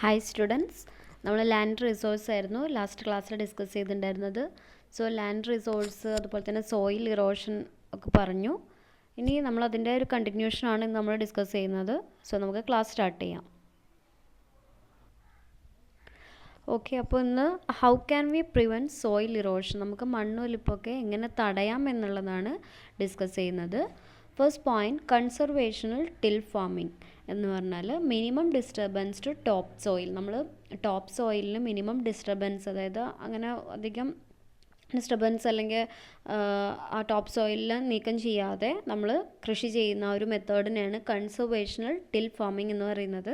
Hi students, നമ്മൾ land resource ആയിരുന്നു last ക്ലാസ്സിൽ ഡിസ്കസ് ചെയ്തിട്ടുണ്ടായിരുന്നത്. സോ ലാൻഡ് റിസോഴ്സ് അതുപോലെ തന്നെ സോയിൽ ഇറോഷൻ ഒക്കെ പറഞ്ഞു. ഇനി നമ്മൾ അതിൻ്റെ ഒരു കണ്ടിന്യൂഷനാണ് ഇന്ന് നമ്മൾ ഡിസ്കസ് ചെയ്യുന്നത്. സോ നമുക്ക് ക്ലാസ് സ്റ്റാർട്ട് ചെയ്യാം. ഓക്കെ, അപ്പോൾ ഇന്ന് how can we prevent soil erosion, നമുക്ക് മണ്ണൊലിപ്പൊക്കെ എങ്ങനെ തടയാം എന്നുള്ളതാണ് ഡിസ്കസ് ചെയ്യുന്നത്. First point, conservational till farming എന്ന് പറഞ്ഞാൽ minimum disturbance to top soil. നമ്മൾ ടോപ്പ് സോയിലിന് മിനിമം ഡിസ്റ്റർബൻസ്, അതായത് അങ്ങനെ അധികം ഡിസ്റ്റർബൻസ് അല്ലെങ്കിൽ ആ ടോപ്പ് സോയിലിൽ നീക്കം ചെയ്യാതെ നമ്മൾ കൃഷി ചെയ്യുന്ന ഒരു മെത്തേഡിനെയാണ് കൺസർവേഷണൽ ടിൽ ഫാമിംഗ് എന്ന് പറയുന്നത്.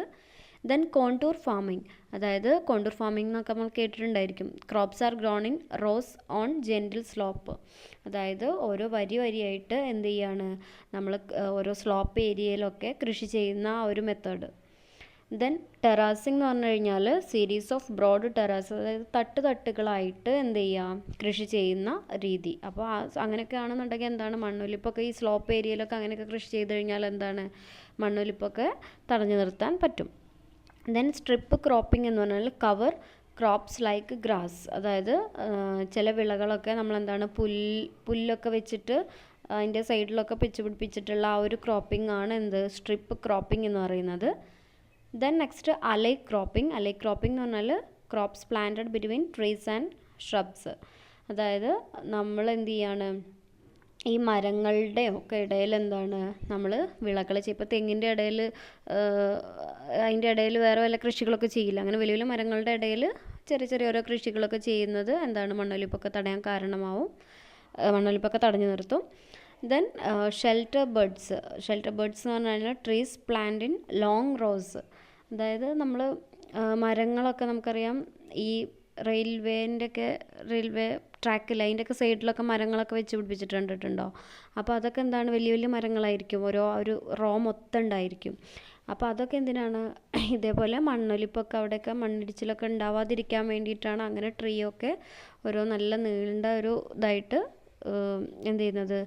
ദെൻ കോണ്ടൂർ ഫാമിംഗ്, അതായത് കോണ്ടൂർ ഫാമിംഗ് എന്നൊക്കെ നമ്മൾ കേട്ടിട്ടുണ്ടായിരിക്കും. Crops are grown in rows on gentle slope, അതായത് ഓരോ വരിയായിട്ട് എന്ത് ചെയ്യാണ് നമ്മൾ ഓരോ സ്ലോപ്പ് ഏരിയയിലൊക്കെ കൃഷി ചെയ്യുന്ന ആ ഒരു മെത്തേഡ്. ദെൻ ടെറാസിംഗ് എന്ന് പറഞ്ഞു കഴിഞ്ഞാൽ സീരീസ് ഓഫ് ബ്രോഡ് ടെറാസ്, അതായത് തട്ടുകളായിട്ട് എന്ത് ചെയ്യുക കൃഷി ചെയ്യുന്ന രീതി. അപ്പോൾ അങ്ങനെയൊക്കെ ആണെന്നുണ്ടെങ്കിൽ എന്താണ് മണ്ണൊലിപ്പൊക്കെ ഈ സ്ലോപ്പ് ഏരിയയിലൊക്കെ അങ്ങനെയൊക്കെ കൃഷി ചെയ്ത് കഴിഞ്ഞാൽ എന്താണ് മണ്ണൊലിപ്പൊക്കെ തടഞ്ഞു നിർത്താൻ പറ്റും. ദെൻ സ്ട്രിപ്പ് ക്രോപ്പിംഗ് എന്ന് പറഞ്ഞാൽ കവർ ക്രോപ്സ് ലൈക്ക് ഗ്രാസ്, അതായത് ചില വിളകളൊക്കെ നമ്മളെന്താണ് പുല്ലൊക്കെ വെച്ചിട്ട് അതിൻ്റെ സൈഡിലൊക്കെ പിടിപ്പിച്ചിട്ടുള്ള ആ ഒരു ക്രോപ്പിംഗ് ആണ് എന്ത് സ്ട്രിപ്പ് ക്രോപ്പിംഗ് എന്ന് പറയുന്നത്. ദെൻ നെക്സ്റ്റ് അലൈ ക്രോപ്പിംഗ് എന്ന് പറഞ്ഞാൽ crops planted between trees and shrubs, അതായത് നമ്മൾ എന്ത് ചെയ്യാണ് ഈ മരങ്ങളുടെ ഒക്കെ ഇടയിൽ എന്താണ് നമ്മൾ വിളകൾ ചെയ്യും. ഇപ്പോൾ തെങ്ങിൻ്റെ ഇടയിൽ അതിൻ്റെ ഇടയിൽ വേറെ വല്ല കൃഷികളൊക്കെ ചെയ്യില്ല, അങ്ങനെ വലിയ വലിയ മരങ്ങളുടെ ഇടയിൽ ചെറിയ ഓരോ കൃഷികളൊക്കെ ചെയ്യുന്നത് എന്താണ് മണ്ണൊലിപ്പൊക്കെ തടയാൻ കാരണമാവും, മണ്ണൊലിപ്പൊക്കെ തടഞ്ഞു നിർത്തും. ദെൻ ഷെൽട്ടർ ബേർഡ്സ് എന്ന് പറഞ്ഞാൽ trees plant in long rose, അതായത് നമ്മൾ മരങ്ങളൊക്കെ നമുക്കറിയാം ഈ റെയിൽവേ ട്രാക്കിൽ അതിൻ്റെയൊക്കെ സൈഡിലൊക്കെ മരങ്ങളൊക്കെ വെച്ച് പിടിപ്പിച്ചിട്ടുണ്ടോ. അപ്പോൾ അതൊക്കെ എന്താണ് വലിയ വലിയ മരങ്ങളായിരിക്കും, ഒരു റോ മൊത്തം ഉണ്ടായിരിക്കും. അപ്പോൾ അതൊക്കെ എന്തിനാണ്, ഇതേപോലെ മണ്ണൊലിപ്പൊക്കെ അവിടെയൊക്കെ മണ്ണിടിച്ചിലൊക്കെ ഉണ്ടാവാതിരിക്കാൻ വേണ്ടിയിട്ടാണ് അങ്ങനെ ട്രീയൊക്കെ ഓരോ നല്ല നീണ്ട ഒരു ഇതായിട്ട് എന്ത് ചെയ്യുന്നത്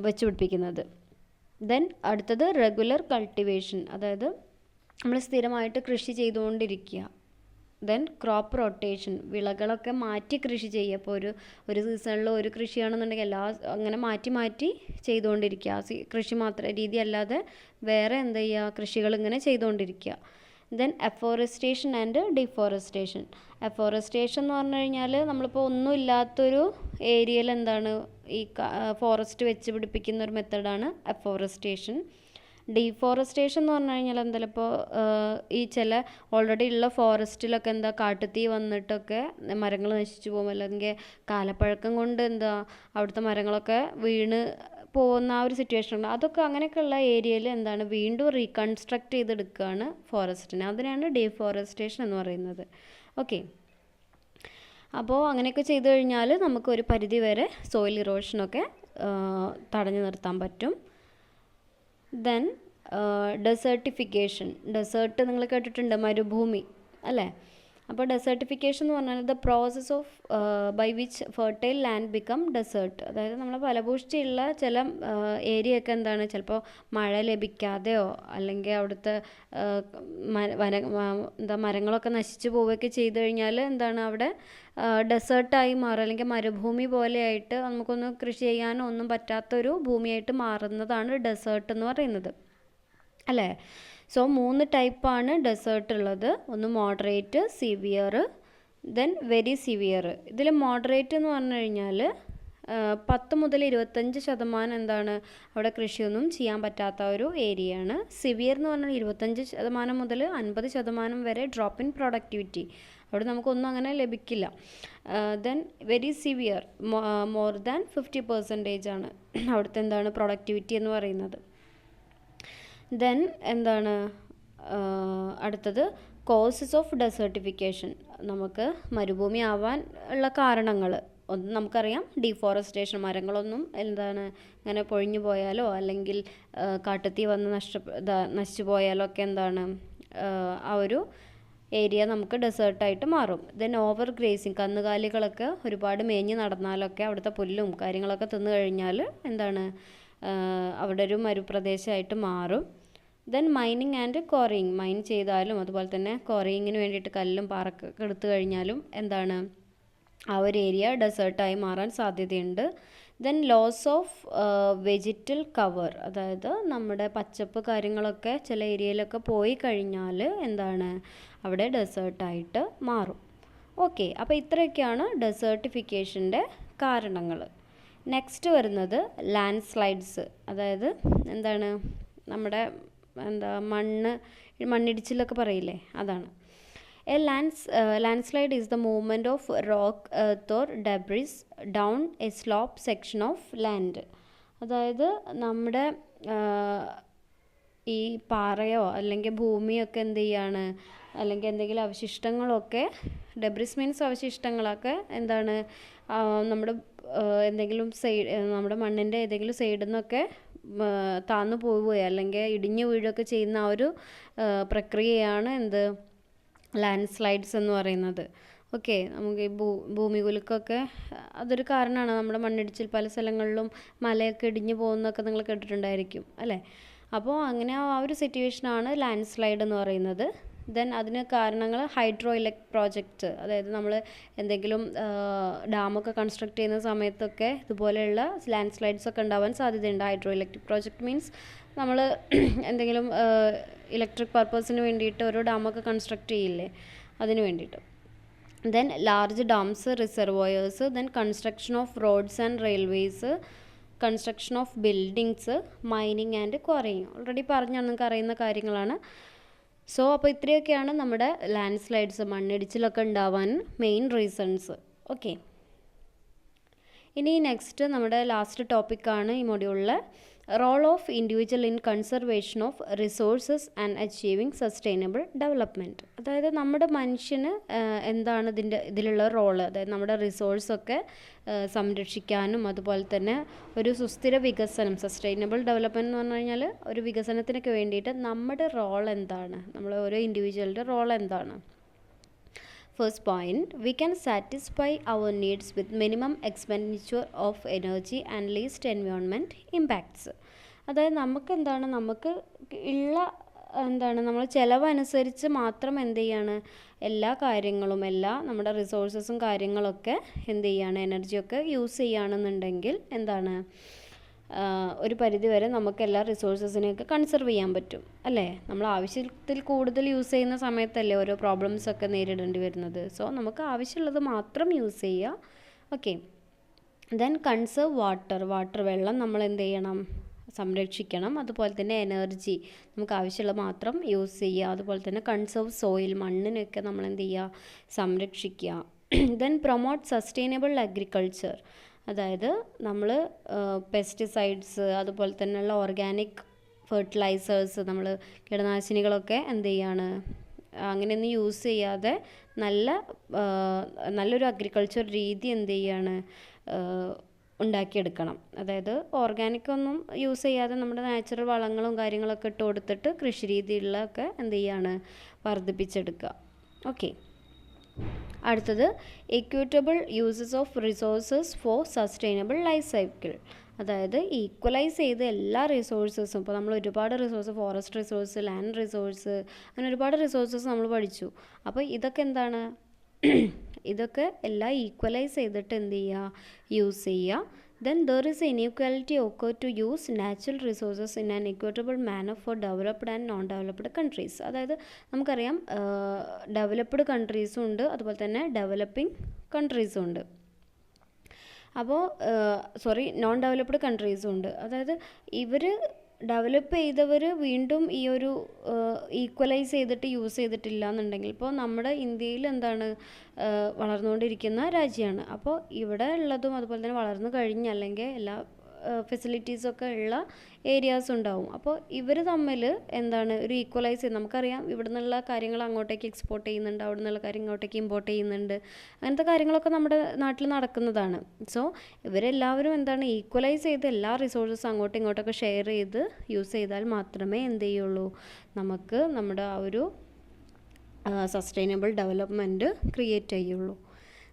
വെച്ച് പിടിപ്പിക്കുന്നത്. ദെൻ അടുത്തത് റെഗുലർ കൾട്ടിവേഷൻ, അതായത് നമ്മൾ സ്ഥിരമായിട്ട് കൃഷി ചെയ്തുകൊണ്ടിരിക്കുക. ദെൻ ക്രോപ്പ് റൊട്ടേഷൻ, വിളകളൊക്കെ മാറ്റി കൃഷി ചെയ്യുക. അപ്പോൾ ഒരു സീസണിൽ ഒരു കൃഷിയാണെന്നുണ്ടെങ്കിൽ അങ്ങനെ മാറ്റി ചെയ്തുകൊണ്ടിരിക്കുക. കൃഷി രീതി അല്ലാതെ വേറെ എന്ത് ചെയ്യുക കൃഷികൾ ഇങ്ങനെ ചെയ്തുകൊണ്ടിരിക്കുക. ദെൻ എഫോറസ്റ്റേഷൻ ആൻഡ് ഡിഫോറസ്റ്റേഷൻ എന്ന് പറഞ്ഞു കഴിഞ്ഞാൽ നമ്മളിപ്പോൾ ഒന്നും ഇല്ലാത്തൊരു ഏരിയയിൽ എന്താണ് ഈ ഫോറസ്റ്റ് വെച്ച് പിടിപ്പിക്കുന്ന ഒരു മെത്തേഡാണ് എഫോറസ്റ്റേഷൻ. ഡീഫോറസ്റ്റേഷൻ എന്ന് പറഞ്ഞു കഴിഞ്ഞാൽ എന്തായാലും ഇപ്പോൾ ഈ ചില ഓൾറെഡി ഉള്ള ഫോറസ്റ്റിലൊക്കെ എന്താ കാട്ടുതീ വന്നിട്ടൊക്കെ മരങ്ങൾ നശിച്ചു പോകും, അല്ലെങ്കിൽ കാലപ്പഴക്കം കൊണ്ട് എന്താ അവിടുത്തെ മരങ്ങളൊക്കെ വീണ് പോകുന്ന ആ ഒരു സിറ്റുവേഷൻ ഉണ്ട്. അതൊക്കെ അങ്ങനെയൊക്കെയുള്ള ഏരിയയിൽ എന്താണ് വീണ്ടും റീകൺസ്ട്രക്ട് ചെയ്തെടുക്കുകയാണ് ഫോറസ്റ്റിനെ, അതിനാണ് ഡീഫോറസ്റ്റേഷൻ എന്ന് പറയുന്നത്. ഓക്കെ, അപ്പോൾ അങ്ങനെയൊക്കെ ചെയ്തു കഴിഞ്ഞാൽ നമുക്ക് ഒരു പരിധി വരെ സോയിൽ ഇറോഷനൊക്കെ തടഞ്ഞു നിർത്താൻ പറ്റും. ദെൻ ഡെസേർട്ടിഫിക്കേഷൻ, ഡെസേർട്ട് നിങ്ങൾ കേട്ടിട്ടുണ്ട്, മരുഭൂമി അല്ലേ. അപ്പോൾ ഡെസേർട്ടിഫിക്കേഷൻ എന്ന് പറഞ്ഞാൽ the process of by which fertile land become desert, അതായത് നമ്മൾ ഫലഭൂഷ്ടിയുള്ള ചില ഏരിയയൊക്കെ എന്താണ് ചിലപ്പോൾ മഴ ലഭിക്കാതെയോ അല്ലെങ്കിൽ അവിടുത്തെ മരങ്ങളൊക്കെ നശിച്ചു പോവുകയൊക്കെ ചെയ്തു കഴിഞ്ഞാൽ എന്താണ് അവിടെ ഡെസേർട്ടായി മാറുക, അല്ലെങ്കിൽ മരുഭൂമി പോലെയായിട്ട് നമുക്കൊന്നും കൃഷി ചെയ്യാനോ ഒന്നും പറ്റാത്തൊരു ഭൂമിയായിട്ട് മാറുന്നതാണ് ഡെസേർട്ട് എന്ന് പറയുന്നത് അല്ലേ. സോ 3 ടൈപ്പാണ് ഡെസേർട്ട് ഉള്ളത്. ഒന്ന് moderate, severe, then very severe. ഇതിൽ മോഡറേറ്റ് എന്ന് പറഞ്ഞു കഴിഞ്ഞാൽ 10 മുതൽ 25% എന്താണ് അവിടെ കൃഷിയൊന്നും ചെയ്യാൻ പറ്റാത്ത ഒരു ഏരിയയാണ്. സിവിയർ എന്ന് പറഞ്ഞാൽ 25% മുതൽ 50% വരെ ഡ്രോപ്പ് ഇൻ പ്രൊഡക്ടിവിറ്റി, അവിടെ നമുക്കൊന്നും അങ്ങനെ ലഭിക്കില്ല. Then very severe more than 50% ആണ് അവിടുത്തെ എന്താണ് പ്രൊഡക്ടിവിറ്റി എന്ന് പറയുന്നത്. ദെൻ എന്താണ് അടുത്തത് കോസസ് ഓഫ് ഡെസേർട്ടിഫിക്കേഷൻ, നമുക്ക് മരുഭൂമി ആവാൻ ഉള്ള കാരണങ്ങൾ. ഒന്ന് നമുക്കറിയാം ഡീഫോറസ്റ്റേഷൻ, മരങ്ങളൊന്നും എന്താണ് ഇങ്ങനെ പൊഴിഞ്ഞു പോയാലോ അല്ലെങ്കിൽ കാട്ടുതീ വന്ന് നശിച്ചു പോയാലോ ഒക്കെ എന്താണ് ആ ഒരു ഏരിയ നമുക്ക് ഡെസേർട്ടായിട്ട് മാറും. ദെൻ ഓവർ ഗ്രേസിങ്, കന്നുകാലികളൊക്കെ ഒരുപാട് മേഞ്ഞ് നടന്നാലൊക്കെ അവിടുത്തെ പുല്ലും കാര്യങ്ങളൊക്കെ തിന്നു കഴിഞ്ഞാൽ എന്താണ് അവിടെ ഒരു മരുപ്രദേശമായിട്ട് മാറും. Then mining and quarrying, mine ചെയ്താലും അതുപോലെ തന്നെ ക്വാറിയിങ്ങിന് വേണ്ടിയിട്ട് കല്ലും പാറക്കൊക്കെ എടുത്തു കഴിഞ്ഞാലും എന്താണ് ആ ഒരു ഏരിയ ഡെസേർട്ടായി മാറാൻ സാധ്യതയുണ്ട്. Then loss of vegetal cover, അതായത് നമ്മുടെ പച്ചപ്പ് കാര്യങ്ങളൊക്കെ ചില ഏരിയയിലൊക്കെ പോയി കഴിഞ്ഞാൽ എന്താണ് അവിടെ ഡെസേർട്ടായിട്ട് മാറും. ഓക്കെ, അപ്പോൾ ഇത്രയൊക്കെയാണ് ഡെസേർട്ടിഫിക്കേഷൻ്റെ കാരണങ്ങൾ. നെക്സ്റ്റ് വരുന്നത് ലാൻഡ് സ്ലൈഡ്സ്, അതായത് എന്താണ് നമ്മുടെ മണ്ണിടിച്ചിലൊക്കെ പറയില്ലേ, അതാണ്. A landslide is the movement of rock, earth or debris down a slope section of land. അതായത് നമ്മുടെ ഈ പാറയോ അല്ലെങ്കിൽ ഭൂമിയൊക്കെ എന്ത് ചെയ്യാണ്, അല്ലെങ്കിൽ എന്തെങ്കിലും അവശിഷ്ടങ്ങളൊക്കെ, ഡെബ്രിസ് മീൻസ് അവശിഷ്ടങ്ങളൊക്കെ എന്താണ് നമ്മുടെ എന്തെങ്കിലും നമ്മുടെ മണ്ണിൻ്റെ ഏതെങ്കിലും സൈഡിൽ നിന്നൊക്കെ താന്നു പോവുകയോ അല്ലെങ്കിൽ ഇടിഞ്ഞു വീഴുകയൊക്കെ ചെയ്യുന്ന ആ ഒരു പ്രക്രിയയാണ് എന്ത് ലാൻഡ് സ്ലൈഡ്സ് എന്ന് പറയുന്നത്. ഓക്കെ, നമുക്ക് ഈ ഭൂമികുലുക്കമൊക്കെ അതൊരു കാരണമാണ്. നമ്മുടെ മണ്ണിടിച്ചിൽ പല സ്ഥലങ്ങളിലും മലയൊക്കെ ഇടിഞ്ഞു പോകുന്നതൊക്കെ നിങ്ങൾ കേട്ടിട്ടുണ്ടായിരിക്കും അല്ലേ. അപ്പോൾ അങ്ങനെ ആ ഒരു സിറ്റുവേഷനാണ് ലാൻഡ് സ്ലൈഡ് എന്ന് പറയുന്നത്. ദെൻ അതിന് കാരണങ്ങൾ ഹൈഡ്രോ ഇലക്ട്രിക് പ്രോജക്റ്റ്, അതായത് നമ്മൾ എന്തെങ്കിലും ഡാമൊക്കെ കൺസ്ട്രക്ട് ചെയ്യുന്ന സമയത്തൊക്കെ ഇതുപോലെയുള്ള ലാൻഡ് സ്ലൈഡ്സ് ഒക്കെ ഉണ്ടാവാൻ സാധ്യതയുണ്ട്. ഹൈഡ്രോ ഇലക്ട്രിക് പ്രോജക്റ്റ് മീൻസ് നമ്മൾ എന്തെങ്കിലും ഇലക്ട്രിക് പർപ്പസിന് വേണ്ടിയിട്ട് ഒരു ഡാമൊക്കെ കൺസ്ട്രക്ട് ചെയ്യില്ലേ, അതിന് വേണ്ടിയിട്ട്. Then large dams, reservoirs, then construction of roads and railways, construction of buildings, mining and quarrying. Already പറഞ്ഞാണ്, നിങ്ങൾക്ക് അറിയുന്ന കാര്യങ്ങളാണ്. സോ അപ്പോൾ ഇത്രയൊക്കെയാണ് നമ്മുടെ ലാൻഡ് സ്ലൈഡ്സ്, മണ്ണിടിച്ചിലൊക്കെ ഉണ്ടാവാൻ മെയിൻ റീസൺസ്. ഓക്കെ, ഇനി നെക്സ്റ്റ് നമ്മുടെ ലാസ്റ്റ് ടോപ്പിക്കാണ് ഈ മൊഡ്യൂളിൽ, role of individual in conservation of resources and achieving sustainable development. അതായത് നമ്മുടെ മനുഷ്യന് എന്താണ് ഇതിലുള്ള റോള്, അതായത് നമ്മുടെ റിസോഴ്സൊക്കെ സംരക്ഷിക്കാനും അതുപോലെ തന്നെ ഒരു സുസ്ഥിര വികസനം, സസ്റ്റൈനബിൾ ഡെവലപ്മെൻറ്റ് എന്ന് പറഞ്ഞു കഴിഞ്ഞാൽ ഒരു വികസനത്തിനൊക്കെ വേണ്ടിയിട്ട് നമ്മുടെ റോൾ എന്താണ്, നമ്മൾ ഓരോ ഇൻഡിവിജ്വലിൻ്റെ റോൾ എന്താണ്. First point, we can satisfy our needs with minimum expenditure of energy and least environment impacts. അതായത് നമുക്ക് എന്താണ്, നമുക്ക് ഉള്ള എന്താണ് നമ്മൾ ചിലവനുസരിച്ച് മാത്രം എന്ത് ചെയ്യാണ് എല്ലാ കാര്യങ്ങളും, എല്ലാ നമ്മുടെ റിസോഴ്സസും കാര്യങ്ങളൊക്കെ എന്ത് ചെയ്യാണ്, എനർജിയൊക്കെ യൂസ് ചെയ്യുകയാണെന്നുണ്ടെങ്കിൽ എന്താണ് ഒരു പരിധി വരെ നമുക്ക് എല്ലാ റിസോഴ്സസിനെയൊക്കെ കൺസർവ് ചെയ്യാൻ പറ്റും അല്ലേ. നമ്മൾ ആവശ്യത്തിൽ കൂടുതൽ യൂസ് ചെയ്യുന്ന സമയത്തല്ലേ ഓരോ പ്രോബ്ലംസൊക്കെ നേരിടേണ്ടി വരുന്നത്. സോ നമുക്ക് ആവശ്യമുള്ളത് മാത്രം യൂസ് ചെയ്യുക. ഓക്കെ, ദെൻ കൺസേർവ് വാട്ടർ, വെള്ളം നമ്മൾ എന്ത് ചെയ്യണം, സംരക്ഷിക്കണം. അതുപോലെ തന്നെ എനർജി നമുക്ക് ആവശ്യമുള്ളത് മാത്രം യൂസ് ചെയ്യുക. അതുപോലെ തന്നെ കൺസേർവ് സോയിൽ, മണ്ണിനൊക്കെ നമ്മൾ എന്ത് ചെയ്യുക, സംരക്ഷിക്കുക. ദെൻ പ്രൊമോട്ട് സസ്റ്റൈനബിൾ അഗ്രികൾച്ചർ, അതായത് നമ്മൾ പെസ്റ്റിസൈഡ്സ് അതുപോലെ തന്നെയുള്ള ഓർഗാനിക് ഫെർട്ടിലൈസേഴ്സ്, നമ്മൾ കീടനാശിനികളൊക്കെ എന്ത് ചെയ്യാണ് അങ്ങനെയൊന്നും യൂസ് ചെയ്യാതെ നല്ലൊരു അഗ്രികൾച്ചർ രീതി എന്ത് ചെയ്യാണ് ഉണ്ടാക്കിയെടുക്കണം. അതായത് ഓർഗാനിക് ഒന്നും യൂസ് ചെയ്യാതെ നമ്മുടെ നാച്ചുറൽ വളങ്ങളും കാര്യങ്ങളൊക്കെ ഇട്ട് കൊടുത്തിട്ട് കൃഷി രീതികളിലൊക്കെ എന്ത് ചെയ്യാണ് വർദ്ധിപ്പിച്ചെടുക്കുക. ഓക്കെ, അടുത്തത് equitable uses of resources for sustainable life cycle, അതായത് ഈക്വലൈസ് ചെയ്ത് എല്ലാ റിസോഴ്സസും, ഇപ്പോൾ നമ്മൾ ഒരുപാട് resource, forest resource, land resource, അങ്ങനെ ഒരുപാട് റിസോഴ്സസ് നമ്മൾ പഠിച്ചു. അപ്പോൾ ഇതൊക്കെ എന്താണ്, ഇതൊക്കെ എല്ലാം ഈക്വലൈസ് ചെയ്തിട്ട് എന്ത് ചെയ്യുക, യൂസ് ചെയ്യുക. Then there is inequality occur to use natural resources in an equitable manner for developed and non-developed countries. അതായത് നമുക്കറിയാം ഡെവലപ്ഡ് കൺട്രീസും ഉണ്ട്, അതുപോലെ തന്നെ ഡെവലപ്പിംഗ് കൺട്രീസും ഉണ്ട്. അപ്പോൾ നോൺ ഡെവലപ്ഡ് കൺട്രീസും ഉണ്ട്. അതായത് ഇവർ ഡെവലപ്പ് ചെയ്തവർ വീണ്ടും ഈ ഒരു ഈക്വലൈസ് ചെയ്തിട്ട് യൂസ് ചെയ്തിട്ടില്ല എന്നുണ്ടെങ്കിൽ, ഇപ്പോൾ നമ്മുടെ ഇന്ത്യയിൽ എന്താണ് വളർന്നുകൊണ്ടിരിക്കുന്ന രാജ്യമാണ്. അപ്പോൾ ഇവിടെ ഉള്ളതും അതുപോലെ തന്നെ വളർന്നു കഴിഞ്ഞ അല്ലെങ്കിൽ എല്ലാ ഫെസിലിറ്റീസൊക്കെ ഉള്ള ഏരിയാസ് ഉണ്ടാവും. അപ്പോൾ ഇവർ തമ്മിൽ എന്താണ് ഒരു ഈക്വലൈസ് ചെയ്ത്, നമുക്കറിയാം ഇവിടെ നിന്നുള്ള കാര്യങ്ങൾ അങ്ങോട്ടേക്ക് എക്സ്പോർട്ട് ചെയ്യുന്നുണ്ട്, അവിടെ നിന്നുള്ള കാര്യം ഇങ്ങോട്ടേക്ക് ഇമ്പോർട്ട് ചെയ്യുന്നുണ്ട്, അങ്ങനത്തെ കാര്യങ്ങളൊക്കെ നമ്മുടെ നാട്ടിൽ നടക്കുന്നതാണ്. സോ ഇവരെല്ലാവരും എന്താണ് ഈക്വലൈസ് ചെയ്ത് എല്ലാ റിസോഴ്സസ് അങ്ങോട്ടും ഇങ്ങോട്ടൊക്കെ ഷെയർ ചെയ്ത് യൂസ് ചെയ്താൽ മാത്രമേ എന്ത് ചെയ്യുള്ളൂ, നമുക്ക് നമ്മുടെ ആ ഒരു സസ്റ്റൈനബിൾ ഡെവലപ്മെൻറ്റ് ക്രിയേറ്റ് ചെയ്യുള്ളൂ.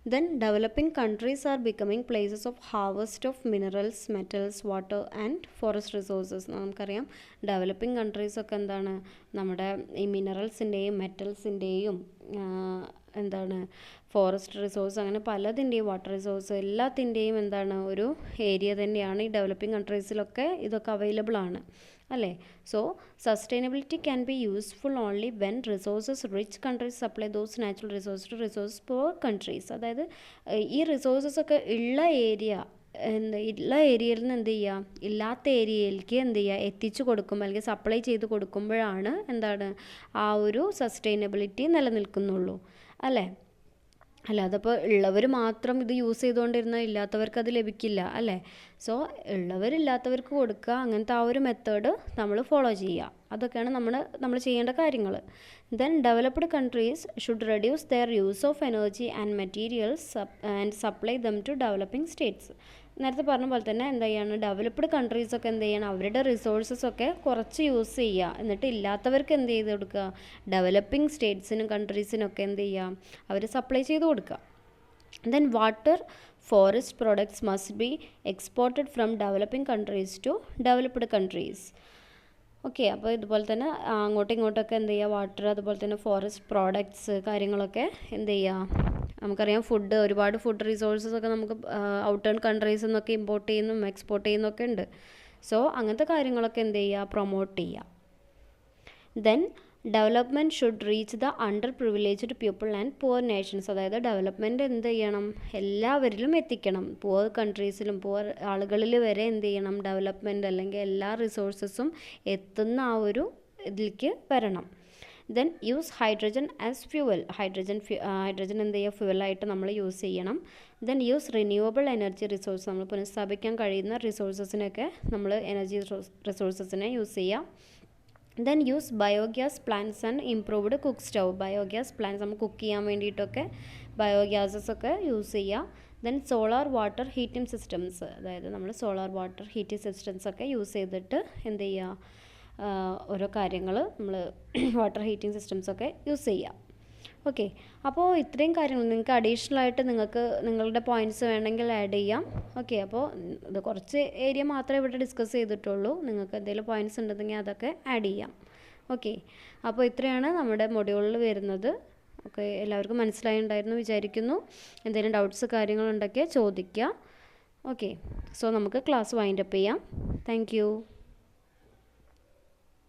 Then developing countries are becoming places of harvest of minerals, metals, water and forest resources. നമുക്കറിയാം ഡെവലപ്പിംഗ് കൺട്രീസ് ഒക്കെ എന്താണ് നമ്മുടെ ഈ മിനറൽസിൻ്റെയും മെറ്റൽസിൻ്റെയും എന്താണ് ഫോറസ്റ്റ് റിസോഴ്സ് അങ്ങനെ പലതിൻ്റെയും വാട്ടർ റിസോഴ്സ് എല്ലാത്തിൻ്റെയും എന്താണ് ഒരു ഏരിയ തന്നെയാണ് ഈ ഡെവലപ്പിംഗ് കൺട്രീസിലൊക്കെ ഇതൊക്കെ അവൈലബിൾ ആണ് അല്ലേ. So sustainability can be useful only when resources rich countries supply those natural resource to resource poor countries. അതായത് ഈ റിസോഴ്സസ് ഒക്കെ ഉള്ള ഏരിയയിൽ നിന്ന് എന്ത് ചെയ്യുക, ഇല്ലാത്ത ഏരിയയിലേക്ക് എന്ത് ചെയ്യുക, എത്തിച്ചു കൊടുക്കുമ്പോൾ അല്ലെങ്കിൽ സപ്ലൈ ചെയ്ത് കൊടുക്കുമ്പോഴാണ് എന്താണ് ആ ഒരു സസ്റ്റൈനബിലിറ്റി നിലനിൽക്കുന്നുള്ളൂ അല്ലേ. അല്ലാതെ ഇപ്പോൾ ഉള്ളവർ മാത്രം ഇത് യൂസ് ചെയ്തുകൊണ്ടിരുന്നാൽ ഇല്ലാത്തവർക്ക് അത് ലഭിക്കില്ല അല്ലേ. സോ ഉള്ളവരില്ലാത്തവർക്ക് കൊടുക്കുക, അങ്ങനത്തെ ആ ഒരു മെത്തേഡ് നമ്മൾ ഫോളോ ചെയ്യുക. അതൊക്കെയാണ് നമ്മൾ ചെയ്യേണ്ട കാര്യങ്ങൾ. Then developed countries should reduce their use of energy and materials and supply them to developing states. നേരത്തെ പറഞ്ഞ പോലെ തന്നെ എന്ത് ചെയ്യാണ്, ഡെവലപ്ഡ് കൺട്രീസൊക്കെ എന്ത് ചെയ്യണം, അവരുടെ റിസോഴ്സസൊക്കെ കുറച്ച് യൂസ് ചെയ്യുക, എന്നിട്ട് ഇല്ലാത്തവർക്ക് എന്ത് ചെയ്ത് കൊടുക്കുക, ഡെവലപ്പിംഗ് സ്റ്റേറ്റ്സിനും കൺട്രീസിനൊക്കെ എന്ത് ചെയ്യുക, അവർ സപ്ലൈ ചെയ്ത് കൊടുക്കുക. Then water forest products must be exported from developing countries to developed countries. Okay, അപ്പോൾ ഇതുപോലെ തന്നെ അങ്ങോട്ടും ഇങ്ങോട്ടൊക്കെ എന്ത് ചെയ്യുക, വാട്ടർ അതുപോലെ തന്നെ ഫോറസ്റ്റ് പ്രോഡക്ട്സ് കാര്യങ്ങളൊക്കെ എന്ത് ചെയ്യുക, നമുക്കറിയാം ഒരുപാട് ഫുഡ് റിസോഴ്സസ് ഒക്കെ നമുക്ക് ഔട്ടേൺ കൺട്രീസിൽ നിന്നൊക്കെ ഇമ്പോർട്ട് ചെയ്യുന്നതും എക്സ്പോർട്ട് ചെയ്യുന്നതൊക്കെ ഉണ്ട്. സോ അങ്ങനത്തെ കാര്യങ്ങളൊക്കെ എന്ത് ചെയ്യുക, പ്രൊമോട്ട് ചെയ്യുക. Then development should reach the under privileged people and poor Nations. അതായത് ഡെവലപ്മെൻറ്റ് എന്ത് ചെയ്യണം, എല്ലാവരിലും എത്തിക്കണം. പുവർ കൺട്രീസിലും പുവർ ആളുകളിൽ വരെ എന്ത് ചെയ്യണം, ഡെവലപ്മെൻറ്റ് അല്ലെങ്കിൽ എല്ലാ റിസോഴ്സസും എത്തുന്ന ആ ഒരു ഇതിലേക്ക് വരണം. Then use hydrogen as fuel. Hydrogen എന്ത് ചെയ്യുക, ഫ്യൂവലായിട്ട് നമ്മൾ യൂസ് ചെയ്യണം. Then use renewable energy resource. നമ്മൾ പുനഃസ്ഥാപിക്കാൻ കഴിയുന്ന റിസോഴ്സസിനൊക്കെ നമ്മൾ എനർജി റിസോഴ്സസിനെ യൂസ് ചെയ്യാം. Then use biogas plants and improved cook stove. Biogas plants നമുക്ക് കുക്ക് ചെയ്യാൻ വേണ്ടിയിട്ടൊക്കെ ബയോഗ്യാസസ് ഒക്കെ യൂസ് ചെയ്യുക. Then solar water heating systems. അതായത് നമ്മൾ സോളാർ വാട്ടർ ഹീറ്റിംഗ് സിസ്റ്റംസ് ഒക്കെ യൂസ് ചെയ്തിട്ട് എന്ത് ചെയ്യുക, ഓരോ കാര്യങ്ങൾ നമ്മൾ വാട്ടർ ഹീറ്റിംഗ് സിസ്റ്റംസൊക്കെ യൂസ് ചെയ്യുക. ഓക്കെ, അപ്പോൾ ഇത്രയും കാര്യങ്ങൾ നിങ്ങൾക്ക് അഡീഷണൽ ആയിട്ട് നിങ്ങളുടെ പോയിൻറ്റ്സ് വേണമെങ്കിൽ ആഡ് ചെയ്യാം. ഓക്കെ, അപ്പോൾ ഇത് കുറച്ച് ഏരിയ മാത്രമേ ഇവിടെ ഡിസ്കസ് ചെയ്തിട്ടുള്ളൂ. നിങ്ങൾക്ക് എന്തെങ്കിലും പോയിൻറ്റ്സ് ഉണ്ടെങ്കിൽ അതൊക്കെ ആഡ് ചെയ്യാം. ഓക്കെ, അപ്പോൾ ഇത്രയാണ് നമ്മുടെ മൊഡ്യൂളിൽ വരുന്നത്. ഓക്കെ, എല്ലാവർക്കും മനസ്സിലായിട്ടുണ്ടായിരുന്നു വിചാരിക്കുന്നു. എന്തെങ്കിലും ഡൗട്ട്സ് കാര്യങ്ങളുണ്ടെങ്കിൽ ചോദിക്കുക. ഓക്കെ, സോ നമുക്ക് ക്ലാസ് വൈൻഡപ്പ് ചെയ്യാം. താങ്ക്